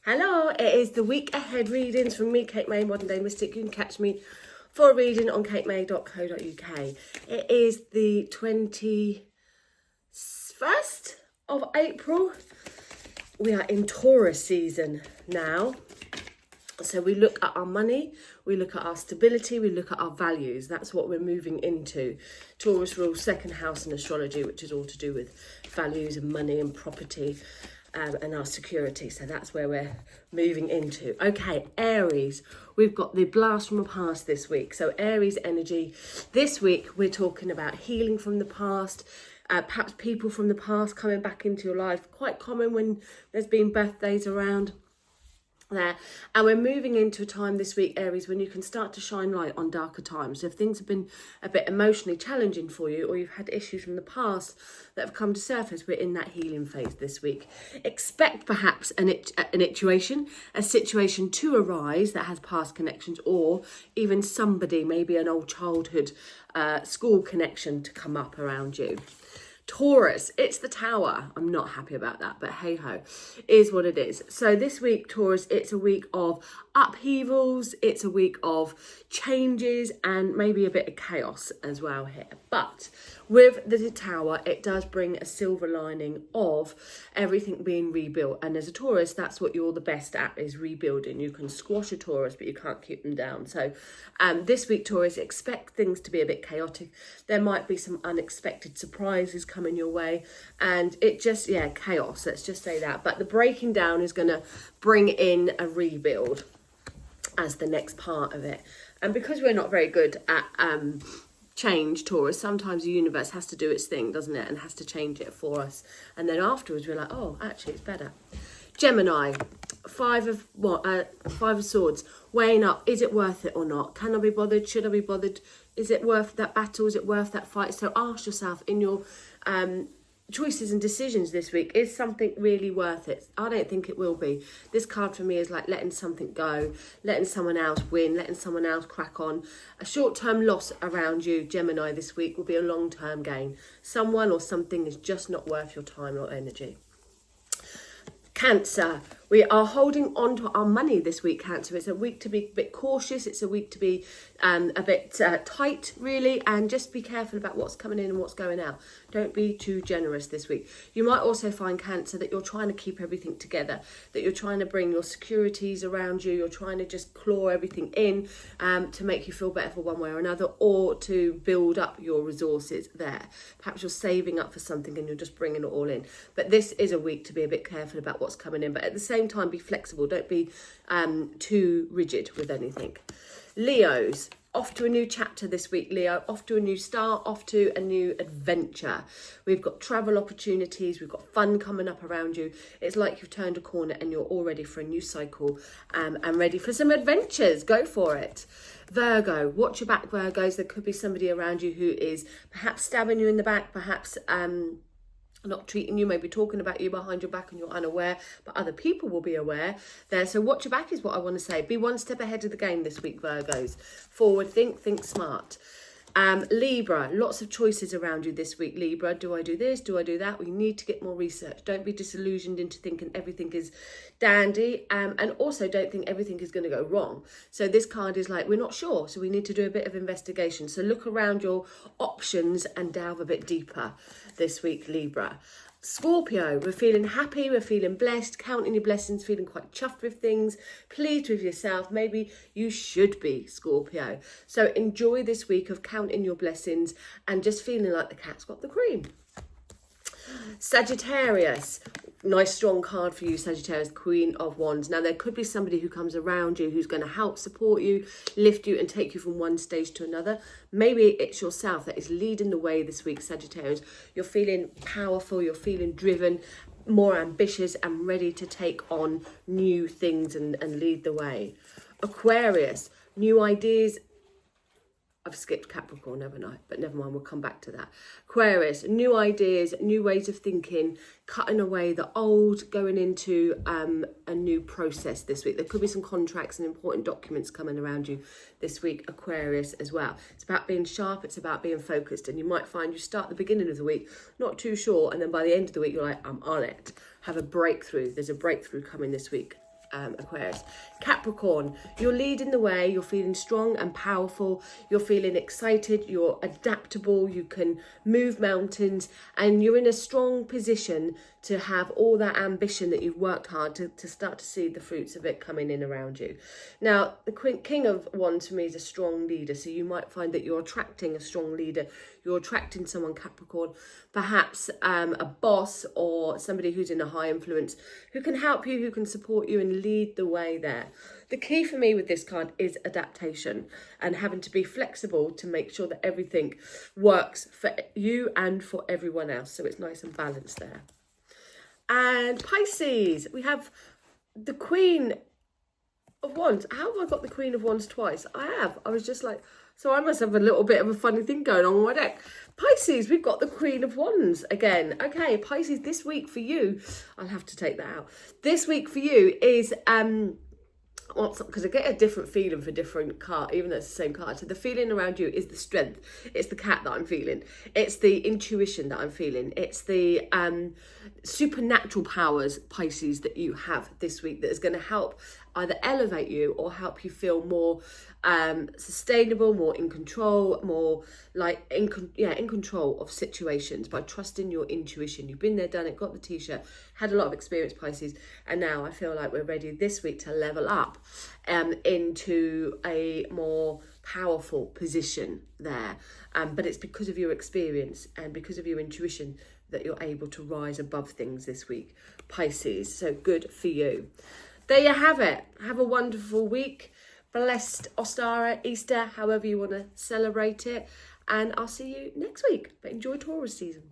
Hello, it is the week ahead readings from me, Kate May, Modern Day Mystic. You can catch me for a reading on katemay.co.uk. It is the 21st of April. We are in Taurus season now. So we look at our money, we look at our stability, we look at our values. That's what we're moving into. Taurus rules second house in astrology, which is all to do with values and money and property. And our security. So that's where we're moving into. Okay, Aries. We've got the blast from the past this week. So Aries energy. This week we're talking about healing from the past. Perhaps people from the past coming back into your life. Quite common when there's been birthdays around there. And we're moving into a time this week, Aries, when you can start to shine light on darker times. So if things have been a bit emotionally challenging for you, or you've had issues from the past that have come to surface, we're in that healing phase this week. Expect perhaps a situation to arise that has past connections, or even somebody, maybe an old childhood school connection to come up around you. Taurus, it's the Tower. I'm not happy about that, but hey ho, is what it is. So this week, Taurus, it's a week of upheavals, it's a week of changes, and maybe a bit of chaos as well here. But with the Tower, it does bring a silver lining of everything being rebuilt. And as a Taurus, that's what you're the best at, is rebuilding. You can squash a Taurus, but you can't keep them down. So this week, Taurus, expect things to be a bit chaotic. There might be some unexpected surprises coming your way, and it just, chaos, let's just say that. But the breaking down is going to bring in a rebuild as the next part of it. And because we're not very good at change, Taurus, sometimes the universe has to do its thing, doesn't it, and has to change it for us, and then afterwards we're like, oh, actually it's better. Gemini, five of swords, weighing up, is it worth it or not? Can I be bothered? Should I be bothered? Is it worth that battle? Is it worth that fight? So ask yourself in your choices and decisions this week, is something really worth it? I don't think it will be. This card for me is like letting something go, letting someone else win, letting someone else crack on. A short-term loss around you, Gemini, this week will be a long-term gain. Someone or something is just not worth your time or energy. Cancer, we are holding on to our money this week, Cancer. It's a week to be a bit cautious. It's a week to be a bit tight, really, and just be careful about what's coming in and what's going out. Don't be too generous this week. You might also find, Cancer, that you're trying to keep everything together, that you're trying to bring your securities around you, you're trying to just claw everything in to make you feel better for one way or another, or to build up your resources there. Perhaps you're saving up for something and you're just bringing it all in. But this is a week to be a bit careful about what's coming in, but at the same time be flexible. Don't be too rigid with anything. Leos, off to a new chapter this week, Leo. Off to a new start, off to a new adventure. We've got travel opportunities, we've got fun coming up around you. It's like you've turned a corner and you're all ready for a new cycle and ready for some adventures. Go for it. Virgo, watch your back, Virgos. There could be somebody around you who is perhaps stabbing you in the back, perhaps not treating you, maybe talking about you behind your back and you're unaware, but other people will be aware there. So watch your back is what I want to say. Be one step ahead of the game this week, Virgos. Forward, think smart. Libra, lots of choices around you this week, Libra. Do I do this? Do I do that? We need to get more research. Don't be disillusioned into thinking everything is dandy, and also don't think everything is going to go wrong. So this card is like, we're not sure, so we need to do a bit of investigation. So look around your options and delve a bit deeper this week, Libra. Scorpio, we're feeling happy, we're feeling blessed, counting your blessings, feeling quite chuffed with things, pleased with yourself. Maybe you should be, Scorpio. So enjoy this week of counting your blessings and just feeling like the cat's got the cream. Sagittarius, nice strong card for you, Sagittarius, Queen of Wands. Now there could be somebody who comes around you who's going to help support you, lift you and take you from one stage to another. Maybe it's yourself that is leading the way this week, Sagittarius. You're feeling powerful, you're feeling driven, more ambitious and ready to take on new things and lead the way. Aquarius, new ideas. I've skipped Capricorn, haven't I? But never mind, we'll come back to that. Aquarius, new ideas, new ways of thinking, cutting away the old, going into a new process this week. There could be some contracts and important documents coming around you this week, Aquarius, as well. It's about being sharp, it's about being focused, and you might find you start the beginning of the week not too sure, and then by the end of the week, you're like, I'm on it. Have a breakthrough. There's a breakthrough coming this week. Aquarius. Capricorn, you're leading the way, you're feeling strong and powerful, you're feeling excited, you're adaptable, you can move mountains, and you're in a strong position to have all that ambition that you've worked hard to start to see the fruits of it coming in around you. Now, the King of Wands for me is a strong leader, so you might find that you're attracting a strong leader, you're attracting someone, Capricorn, perhaps a boss or somebody who's in a high influence, who can help you, who can support you and lead the way there. The key for me with this card is adaptation and having to be flexible to make sure that everything works for you and for everyone else. So it's nice and balanced there. And Pisces, we have the Queen of Wands. How have I got the Queen of Wands twice? I have. I was just like, so I must have a little bit of a funny thing going on with my deck. Pisces, we've got the Queen of Wands again. Okay, Pisces, this week for you, I'll have to take that out. This week for you is because I get a different feeling for different card, even though it's the same card. So the feeling around you is the strength. It's the cat that I'm feeling. It's the intuition that I'm feeling. It's the supernatural powers, Pisces, that you have this week that is going to help either elevate you or help you feel more sustainable, more in control, more like in control of situations by trusting your intuition. You've been there, done it, got the t-shirt, had a lot of experience, Pisces, and now I feel like we're ready this week to level up into a more powerful position there. But it's because of your experience and because of your intuition that you're able to rise above things this week, Pisces. So good for you. There you have it. Have a wonderful week. Blessed Ostara, Easter, however you want to celebrate it. And I'll see you next week. But enjoy Taurus season.